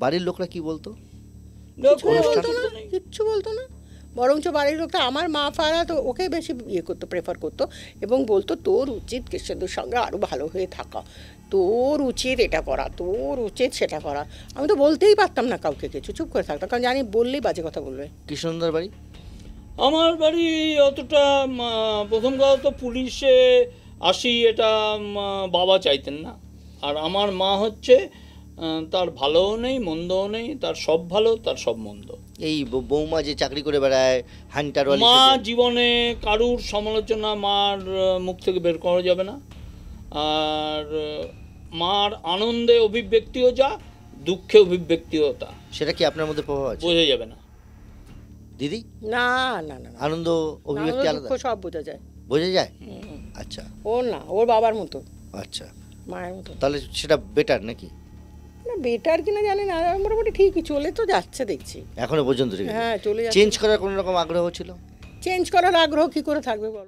বাড়ির লোকরা কি বলতো? কিচ্ছু বলতো না, বরঞ্চ বাড়ির লোকটা আমার মা ফারা তো ওকে বেশি করতো, প্রেফার করতো, এবং বলতো তোর উচিত কৃষ্ণেন্দুর সঙ্গে আরও ভালো হয়ে থাকা, তোর উচিত এটা করা, তোর উচিত সেটা করা। আমি তো বলতেই পারতাম না কাউকে কিছু, চুপ করে থাকতাম, কারণ জানি বললেই বাজে কথা বলবে। কৃষ্ণেন্দুর বাড়ি? আমার বাড়ি অতটা, প্রথম কথা তো পুলিশে আসি এটা বাবা চাইতেন না। আর আমার মা হচ্ছে তার ভালোও নেই মন্দও নেই, তার সব ভালো তার সব মন্দ। এই বৌমা যে চাকরি করে বেড়ায় হান্টারওয়ালি, মা জীবনে কারুর সমালোচনা মার মুখ থেকে বের করা যাবে না। আর মার আনন্দে অভিব্যক্তিও যা, দুঃখে অভিব্যক্তিও তা। সেটা কি আপনার মধ্যে প্রভাব আছে? বোঝা যাবে না দিদি? না না না, আনন্দ অভিব্যক্তি আলাদা, দুঃখ সব বোঝা যায়। বোঝা যায়? আচ্ছা। ওর না, ওর বাবার মতো, আচ্ছা, মায়ের মতো। তাহলে সেটা বেটার নাকি? না বেটার কিনা জানি না, মোটামুটি ঠিকই চলে তো যাচ্ছে দেখছি এখনো পর্যন্ত? হ্যাঁ চলে যাচ্ছে। চেঞ্জ করার কোনো রকম আগ্রহ ছিল? চেঞ্জ করার আগ্রহ কি করে থাকবে বলো?